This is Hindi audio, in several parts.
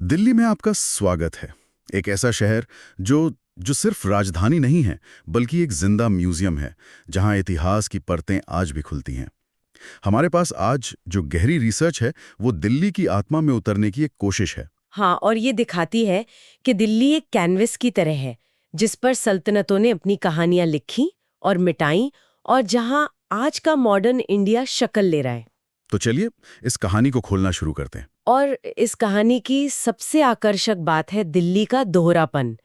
दिल्ली में आपका स्वागत है। एक ऐसा शहर जो जो सिर्फ राजधानी नहीं है, बल्कि एक जिंदा म्यूजियम है, जहां इतिहास की परतें आज भी खुलती हैं। हमारे पास आज जो गहरी रिसर्च है, वो दिल्ली की आत्मा में उतरने की एक कोशिश है। हाँ, और ये दिखाती है कि दिल्ली एक कैनवस की तरह है, जिस पर सल्तनतों ने अपनी कहानियां लिखी और मिटाई, और जहां आज का मॉडर्न इंडिया शक्ल ले रहा है। तो चलिए इस कहानी को खोलना शुरू करते हैं। और इस कहानी की सबसे आकर्षक बात है दिल्ली का दोहरापन।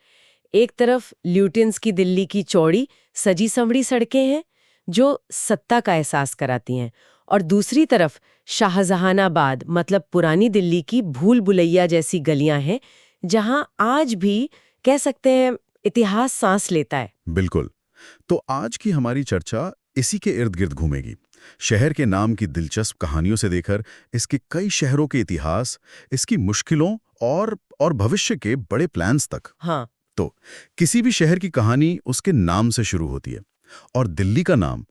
एक तरफ ल्यूटिन्स की दिल्ली की चौड़ी सजी संवरी सड़कें हैं जो सत्ता का एहसास कराती हैं, और दूसरी तरफ शाहजहानाबाद मतलब पुरानी दिल्ली की भूल भुलैया जैसी गलियां हैं, जहां आज भी कह सकते हैं इतिहास सांस लेता है। बिल्कुल। तो आज की हमारी चर्चा इसी के इर्द गिर्द घूमेगी। शहर के नाम की दिलचस्प कहानियों से लेकर इसके कई शहरों के इतिहास, इसकी मुश्किलों और भविष्य के बड़े प्लान्स तक। हाँ, तो किसी भी शहर की कहानी उसके नाम से शुरू होती है, और दिल्ली का नाम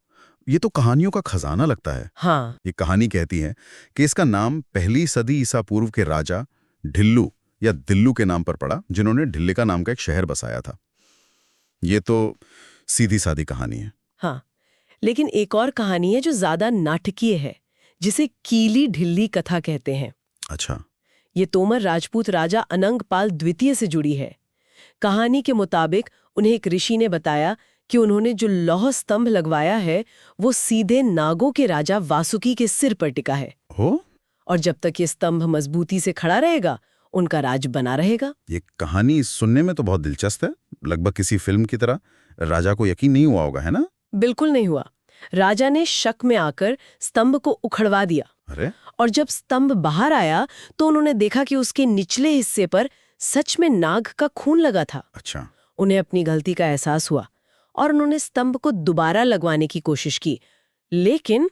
ये तो कहानियों का खजाना लगता है। हाँ, ये कहानी कहती है कि इसका नाम पहली सदी ईसा पूर्व के राजा ढिल्लू या दिल्लू के नाम पर पड़ा, जिन्होंने ढिल्लिका नाम का एक शहर बसाया था। ये तो सीधी सादी कहानी है। हाँ। लेकिन एक और कहानी है जो ज्यादा नाटकीय है, जिसे कीली ढिल्ली कथा कहते हैं। अच्छा। ये तोमर राजपूत राजा अनंगपाल द्वितीय से जुड़ी है। कहानी के मुताबिक उन्हें एक ऋषि ने बताया कि उन्होंने जो लौह स्तंभ लगवाया है वो सीधे नागों के राजा वासुकी के सिर पर टिका है, हो और जब तक ये स्तंभ मजबूती से खड़ा रहेगा उनका राज बना रहेगा। ये कहानी सुनने में तो बहुत दिलचस्प है, लगभग किसी फिल्म की तरह। राजा को यकीन नहीं हुआ होगा, है ना? बिल्कुल नहीं हुआ। राजा ने शक में आकर स्तंभ को उखड़वा दिया, अरे और जब स्तंभ बाहर आया तो उन्होंने देखा कि उसके निचले हिस्से पर सच में नाग का खून लगा था। अच्छा। उन्हें अपनी गलती का एहसास हुआ और उन्होंने स्तंभ को दोबारा लगवाने की कोशिश की, लेकिन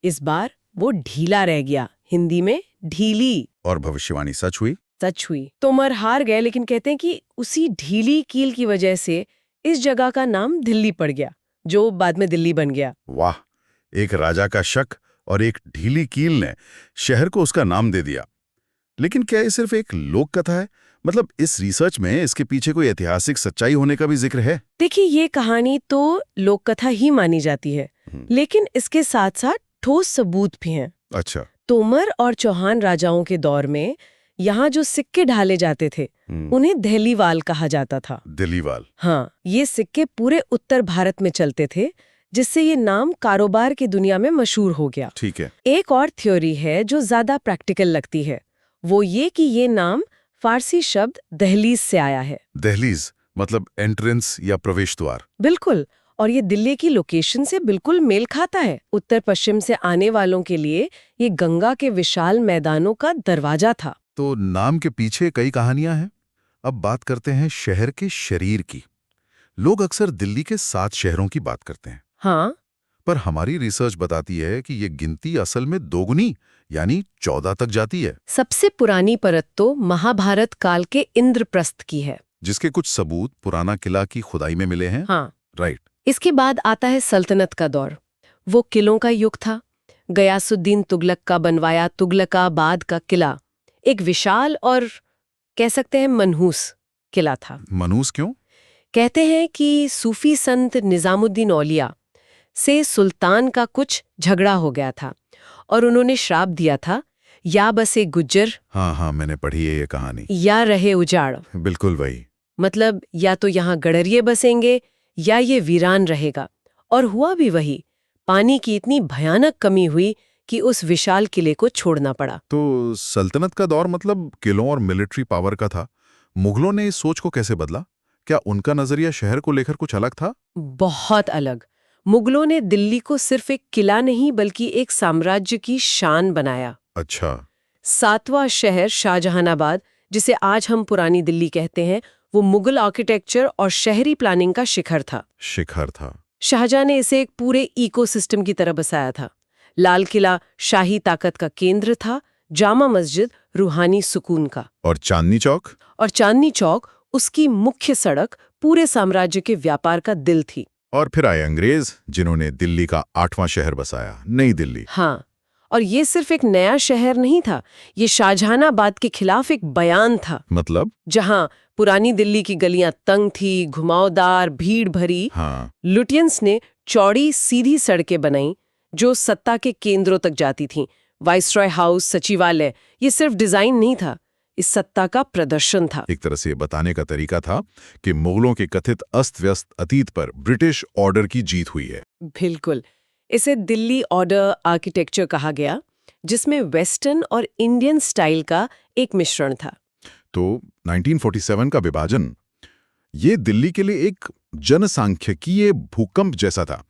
इस बार वो ढीला रह गया। हिंदी में ढीली। और भविष्यवाणी सच हुई। सच हुई। तोमर हार गए, लेकिन कहते हैं कि उसी ढीली कील की वजह से इस जगह का नाम दिल्ली पड़ गया, जो बाद में दिल्ली बन गया। वाह, एक राजा का शक और एक ढीली कील ने शहर को उसका नाम दे दिया। लेकिन क्या ये सिर्फ एक लोक कथा है? मतलब इस रिसर्च में इसके पीछे कोई ऐतिहासिक सच्चाई होने का भी जिक्र है? देखिए, ये कहानी तो लोक कथा ही मानी जाती है, लेकिन इसके साथ साथ ठोस सबूत भी हैं। अच्छा। तोमर और चौहान राजाओं के दौर में यहाँ जो सिक्के ढाले जाते थे उन्हें दहलीवाल कहा जाता था। दिल्लीवाल। हाँ, ये सिक्के पूरे उत्तर भारत में चलते थे, जिससे ये नाम कारोबार की दुनिया में मशहूर हो गया। ठीक है। एक और थ्योरी है जो ज्यादा प्रैक्टिकल लगती है, वो ये कि ये नाम फारसी शब्द दहलीज से आया है। दहलीज मतलब एंट्रेंस या प्रवेश द्वार। बिल्कुल, और ये दिल्ली की लोकेशन से बिल्कुल मेल खाता है। उत्तर पश्चिम से आने वालों के लिए ये गंगा के विशाल मैदानों का दरवाजा था। तो नाम के पीछे कई कहानियां हैं। अब बात करते हैं शहर के शरीर की। लोग अक्सर दिल्ली के 7 शहरों की बात करते हैं, हाँ, पर हमारी रिसर्च बताती है कि ये गिनती असल में दोगुनी यानी 14 तक जाती है, सबसे पुरानी परत तो महाभारत काल के इंद्रप्रस्थ की है। जिसके कुछ सबूत पुराना किला की खुदाई में मिले हैं। हाँ, राइट। इसके बाद आता है सल्तनत का दौर। वो किलों का युग था। गयासुद्दीन तुगलक का बनवाया तुगलकाबाद का किला एक विशाल और कह सकते हैं मनहूस किला था। मनहूस क्यों? कहते हैं कि सूफी संत निजामुद्दीन औलिया से सुल्तान का कुछ झगड़ा हो गया था, और उन्होंने श्राप दिया था, या बसे गुज्जर, हाँ, मैंने पढ़ी है ये कहानी। या रहे उजाड़। बिल्कुल वही। मतलब या तो यहाँ गडरिये बसेंगे या ये वीरान रहेगा। और हुआ भी वही। पानी की इतनी भयानक कमी हुई कि उस विशाल किले को छोड़ना पड़ा। तो सल्तनत का दौर मतलब किलों और मिलिट्री पावर का था। मुगलों ने इस सोच को कैसे बदला? क्या उनका नजरिया शहर को लेकर कुछ अलग था? बहुत अलग। मुगलों ने दिल्ली को सिर्फ एक किला नहीं बल्कि एक साम्राज्य की शान बनाया। अच्छा। 7वां शहर शाहजहानाबाद, जिसे आज हम पुरानी दिल्ली कहते हैं, वो मुगल आर्किटेक्चर और शहरी प्लानिंग का शिखर था। शिखर था। शाहजहां ने इसे एक पूरे इकोसिस्टम की तरह बसाया था। लाल किला शाही ताकत का केंद्र था, जामा मस्जिद रूहानी सुकून का, और चांदनी चौक? और चांदनी चौक उसकी मुख्य सड़क पूरे साम्राज्य के व्यापार का दिल थी। और फिर आए अंग्रेज, जिन्होंने दिल्ली का 8वां शहर बसाया, नई दिल्ली। हाँ, और ये सिर्फ एक नया शहर नहीं था, ये शाहजहानाबाद के खिलाफ एक बयान था। मतलब? जहां पुरानी दिल्ली की गलियां तंग थी, घुमावदार, भीड़ भरी, हाँ। लुटियंस ने चौड़ी सीधी सड़कें बनाई जो सत्ता के केंद्रों तक जाती थीं। वाइसरॉय हाउस, सचिवालय, ये सिर्फ डिजाइन नहीं था, इस सत्ता का प्रदर्शन था। एक तरह से ये बताने का तरीका था कि मुगलों के कथित अस्त-व्यस्त अतीत पर ब्रिटिश ऑर्डर की जीत हुई है। बिल्कुल। इसे दिल्ली ऑर्डर आर्किटेक्चर कहा गया, जिसमें वेस्टर्न और इंडियन स्टाइल का एक मिश्रण था। तो 1947 का विभाजन, ये दिल्ली के लिए एक जनसांख्यिकीय भूकंप जैसा था।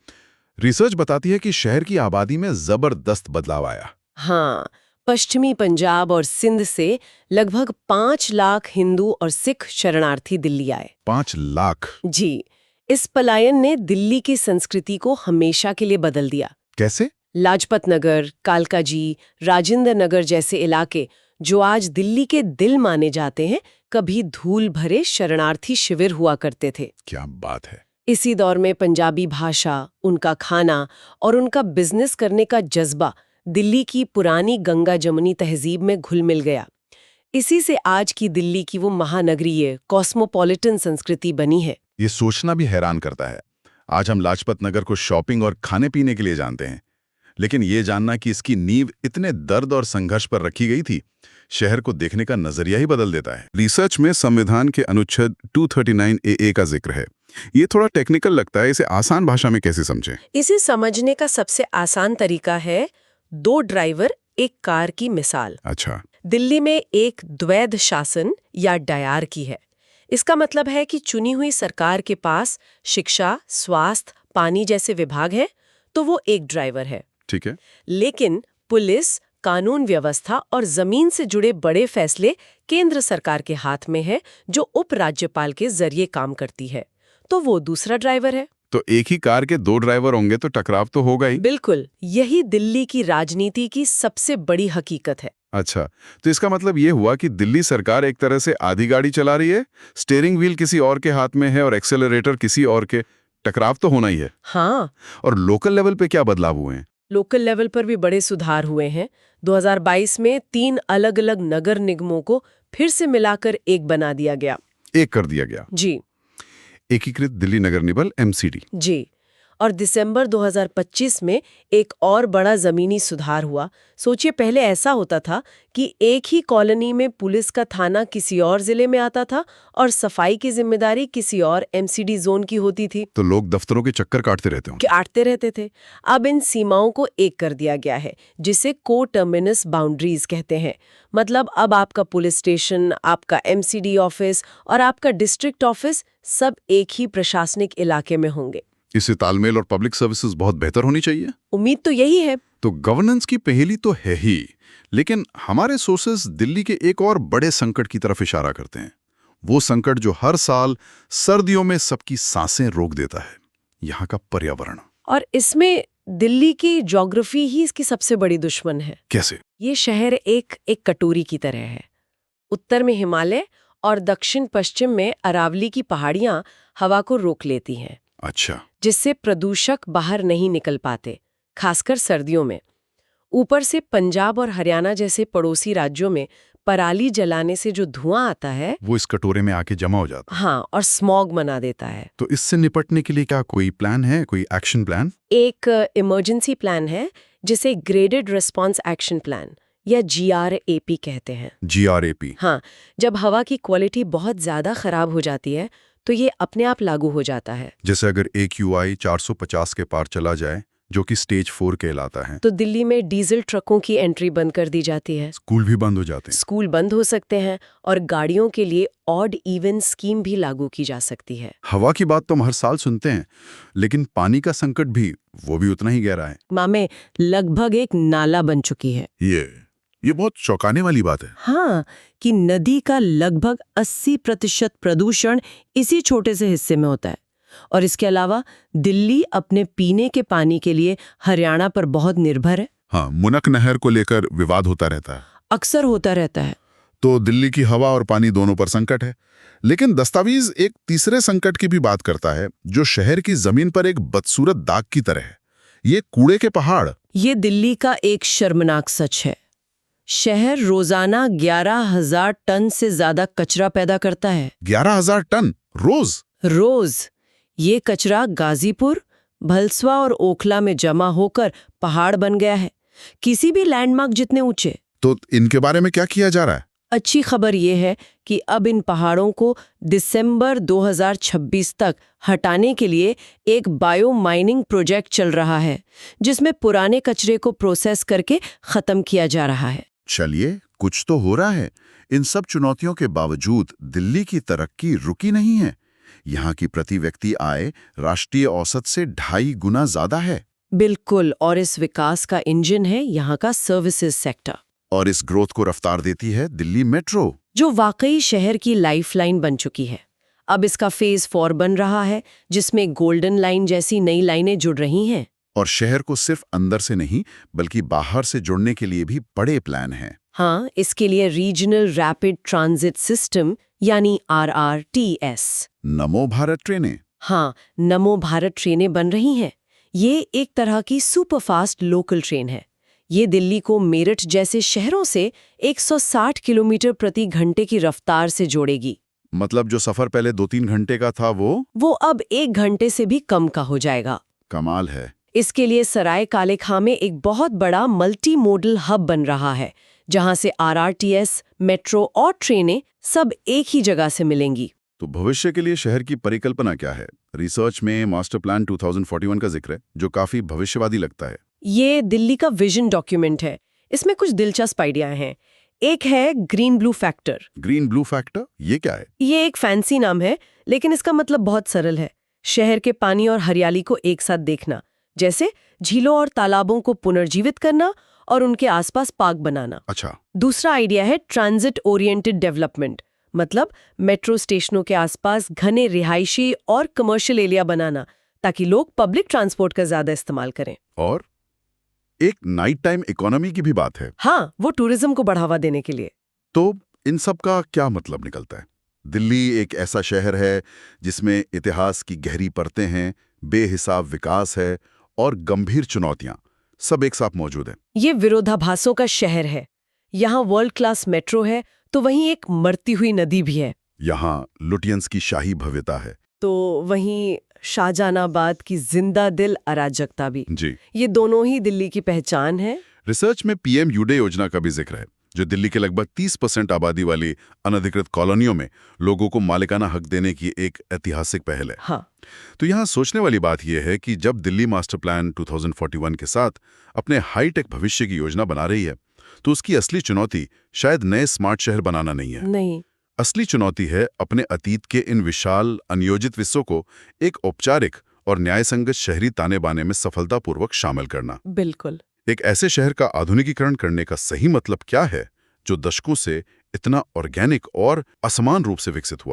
रिसर्च बताती है कि शहर की आबादी में जबरदस्त बदलाव आया। हाँ, पश्चिमी पंजाब और सिंध से लगभग 5 लाख हिंदू और सिख शरणार्थी दिल्ली आए। 5 लाख? जी, इस पलायन ने दिल्ली की संस्कृति को हमेशा के लिए बदल दिया। कैसे? लाजपत नगर, कालकाजी, राजेंद्र नगर जैसे इलाके जो आज दिल्ली के दिल माने जाते हैं, कभी धूल भरे शरणार्थी शिविर हुआ करते थे। क्या बात है! इसी दौर में पंजाबी भाषा, उनका खाना और उनका बिजनेस करने का जज्बा दिल्ली की पुरानी गंगा जमुनी तहजीब में घुल मिल गया। इसी से आज की दिल्ली की वो महानगरीय कॉस्मोपॉलिटन संस्कृति बनी है। ये सोचना भी हैरान करता है। आज हम लाजपत नगर को शॉपिंग और खाने पीने के लिए जानते हैं, लेकिन ये जानना कि इसकी नींव इतने दर्द और संघर्ष पर रखी गई थी, शहर को देखने का नजरिया ही बदल देता है। रिसर्च में संविधान के अनुच्छेद 239 AA का जिक्र है। ये थोड़ा टेक्निकल लगता है, इसे आसान भाषा में कैसे समझें? इसे समझने का सबसे आसान तरीका है 2 ड्राइवर एक कार की मिसाल। अच्छा। दिल्ली में एक द्वैध शासन या डायरकी है। इसका मतलब है कि चुनी हुई सरकार के पास शिक्षा, स्वास्थ्य, पानी जैसे विभाग हैं, तो वो एक ड्राइवर है। ठीक है। लेकिन पुलिस, कानून व्यवस्था और जमीन से जुड़े बड़े फैसले केंद्र सरकार के हाथ में है, जो उपराज्यपाल के जरिए काम करती है, तो वो दूसरा ड्राइवर है। तो एक ही कार के 2 ड्राइवर होंगे तो टकराव तो होगा ही। बिल्कुल, यही दिल्ली की राजनीति की सबसे बड़ी हकीकत है। अच्छा, तो इसका मतलब ये हुआ कि दिल्ली सरकार एक तरह से आधी गाड़ी चला रही है, स्टीयरिंग व्हील किसी और के हाथ में है और एक्सेलरेटर किसी और के। टकराव तो होना ही है। हाँ, और लोकल लेवल पे क्या बदलाव हुए हैं? लोकल लेवल पर भी बड़े सुधार हुए हैं। 2022 में 3 अलग-अलग नगर निगमों को फिर से मिलाकर एक बना दिया गया। एक कर दिया गया। जी एकीकृत दिल्ली नगर निगम, MCD। जी। और दिसंबर 2025 में एक और बड़ा जमीनी सुधार हुआ। सोचिए, पहले ऐसा होता था कि एक ही कॉलोनी में पुलिस का थाना किसी और जिले में आता था और सफाई की जिम्मेदारी किसी और MCD जोन की होती थी। तो लोग दफ्तरों के चक्कर काटते रहते थे। अब इन सीमाओं को एक कर दिया गया है, जिसे को टर्मिनस बाउंड्रीज कहते हैं। मतलब अब आपका पुलिस स्टेशन, आपका MCD ऑफिस और आपका डिस्ट्रिक्ट ऑफिस सब एक ही प्रशासनिक इलाके में होंगे। इससे तालमेल और पब्लिक सर्विसेज बहुत बेहतर होनी चाहिए। उम्मीद तो यही है। तो गवर्नेंस की पहेली तो है ही, लेकिन हमारे सोर्सेस दिल्ली के एक और बड़े संकट की तरफ इशारा करते हैं। वो संकट जो हर साल सर्दियों में सबकी सांसें रोक देता है, यहाँ का पर्यावरण। और इसमें दिल्ली की ज्योग्राफी ही इसकी सबसे बड़ी दुश्मन है। कैसे? ये शहर एक कटोरी की तरह है। उत्तर में हिमालय और दक्षिण पश्चिम में अरावली की पहाड़ियां हवा को रोक लेती हैं। अच्छा। जिससे प्रदूषक बाहर नहीं निकल पाते, खासकर सर्दियों में। ऊपर से पंजाब और हरियाणा जैसे पड़ोसी राज्यों में पराली जलाने से जो धुआं आता है, वो इस कटोरे में आके जमा हो जाता है। हाँ, और स्मॉग बना देता है। तो इससे निपटने के लिए क्या कोई प्लान है, कोई एक्शन प्लान? एक इमरजेंसी प्लान है, जिसे ग्रेडेड रिस्पॉन्स एक्शन प्लान या GRAP कहते हैं। GRAP? हाँ, जब हवा की क्वालिटी बहुत ज्यादा खराब हो जाती है तो ये अपने आप लागू हो जाता है। जैसे अगर AQI 450 के पार चला जाए, जो कि स्टेज 4 कहलाता है, तो दिल्ली में डीजल ट्रकों की एंट्री बंद कर दी जाती है। स्कूल भी बंद हो जाते हैं। स्कूल बंद हो सकते हैं और गाड़ियों के लिए ऑड इवन स्कीम भी लागू की जा सकती है। हवा की बात तो हम हर साल सुनते हैं, लेकिन पानी का संकट भी, वो भी उतना ही गहरा है। मामे लगभग एक नाला बन चुकी है। ये बहुत चौंकाने वाली बात है। हाँ, कि नदी का लगभग 80% प्रदूषण इसी छोटे से हिस्से में होता है। और इसके अलावा दिल्ली अपने पीने के पानी के लिए हरियाणा पर बहुत निर्भर है। हाँ, मुनक नहर को लेकर विवाद होता रहता है। अक्सर होता रहता है। तो दिल्ली की हवा और पानी दोनों पर संकट है। लेकिन दस्तावेज एक तीसरे संकट की भी बात करता है, जो शहर की जमीन पर एक बदसूरत दाग की तरह है। ये कूड़े के पहाड़। ये दिल्ली का एक शर्मनाक सच है। शहर रोजाना 11,000 टन से ज्यादा कचरा पैदा करता है। 11,000 टन रोज? रोज। ये कचरा गाजीपुर, भलसवा और ओखला में जमा होकर पहाड़ बन गया है, किसी भी लैंडमार्क जितने ऊंचे। तो इनके बारे में क्या किया जा रहा है? अच्छी खबर ये है कि अब इन पहाड़ों को दिसंबर 2026 तक हटाने के लिए एक बायो माइनिंग प्रोजेक्ट चल रहा है, जिसमें पुराने कचरे को प्रोसेस करके खत्म किया जा रहा है। चलिए, कुछ तो हो रहा है। इन सब चुनौतियों के बावजूद दिल्ली की तरक्की रुकी नहीं है। यहाँ की प्रति व्यक्ति आय राष्ट्रीय औसत से 2.5 गुना ज्यादा है। बिल्कुल, और इस विकास का इंजन है यहाँ का सर्विसेज सेक्टर। और इस ग्रोथ को रफ्तार देती है दिल्ली मेट्रो, जो वाकई शहर की लाइफलाइन बन चुकी है। अब इसका फेज 4 बन रहा है, जिसमें गोल्डन लाइन जैसी नई लाइनें जुड़ रही हैं। और शहर को सिर्फ अंदर से नहीं बल्कि बाहर से जुड़ने के लिए भी बड़े प्लान हैं। हाँ, इसके लिए रीजनल रैपिड ट्रांजिट सिस्टम यानी RRTS, नमो भारत ट्रेनें। हाँ, नमो भारत ट्रेनें बन रही हैं। ये एक तरह की सुपरफास्ट लोकल ट्रेन है। ये दिल्ली को मेरठ जैसे शहरों से 160 किलोमीटर प्रति घंटे की रफ्तार से जोड़ेगी। मतलब जो सफर पहले 2-3 घंटे का था वो अब 1 घंटे से भी कम का हो जाएगा। कमाल है। इसके लिए सराय काले खां में एक बहुत बड़ा मल्टी मोडल हब बन रहा है, जहां से RRTS, मेट्रो और ट्रेनें सब एक ही जगह से मिलेंगी। तो भविष्य के लिए शहर की परिकल्पना क्या है? रिसर्च में मास्टर प्लान 2041 का जिक्र है, जो काफी भविष्यवादी लगता है। ये दिल्ली का विजन डॉक्यूमेंट है। इसमें कुछ दिलचस्प आइडिया हैं। एक है green blue factor. Green blue factor, ये क्या है? ये एक फैंसी नाम है, लेकिन इसका मतलब बहुत सरल है। शहर के पानी और हरियाली को एक साथ देखना, जैसे झीलों और तालाबों को पुनर्जीवित करना और उनके आसपास पार्क बनाना। अच्छा। दूसरा आइडिया है ट्रांजिट ओरिएंटेड डेवलपमेंट, मतलब मेट्रो स्टेशनों के आसपास घने रिहायशी और कमर्शियल एरिया बनाना, ताकि लोग पब्लिक ट्रांसपोर्ट का ज्यादा इस्तेमाल करें। और एक नाइट टाइम इकोनॉमी की भी बात है। हाँ, वो टूरिज्म को बढ़ावा देने के लिए। तो इन सब का क्या मतलब निकलता है? दिल्ली एक ऐसा शहर है जिसमें इतिहास की गहरी परतें हैं, बेहिसाब विकास है और गंभीर चुनौतियां सब एक साथ मौजूद हैं। ये विरोधाभासों का शहर है। यहाँ वर्ल्ड क्लास मेट्रो है, तो वहीं एक मरती हुई नदी भी है। यहाँ लुटियंस की शाही भव्यता है, तो वहीं शाहजहानाबाद की जिंदा दिल अराजकता भी। जी। ये दोनों ही दिल्ली की पहचान है। रिसर्च में PM यूडे योजना का भी जिक्र है, जो दिल्ली के लगभग 30% आबादी वाली अनधिकृत कॉलोनियों में लोगों को मालिकाना हक देने की एक ऐतिहासिक पहल है। हाँ। तो यहाँ सोचने वाली बात यह है कि जब दिल्ली मास्टर प्लान 2041 के साथ अपने हाईटेक भविष्य की योजना बना रही है, तो उसकी असली चुनौती शायद नए स्मार्ट शहर बनाना नहीं है। नहीं, असली चुनौती है अपने अतीत के इन विशाल अनियोजित हिस्सों को एक औपचारिक और न्यायसंगत शहरी ताने बाने में सफलतापूर्वक शामिल करना। बिल्कुल। एक ऐसे शहर का आधुनिकीकरण करने का सही मतलब क्या है, जो दशकों से इतना ऑर्गेनिक और असमान रूप से विकसित हुआ।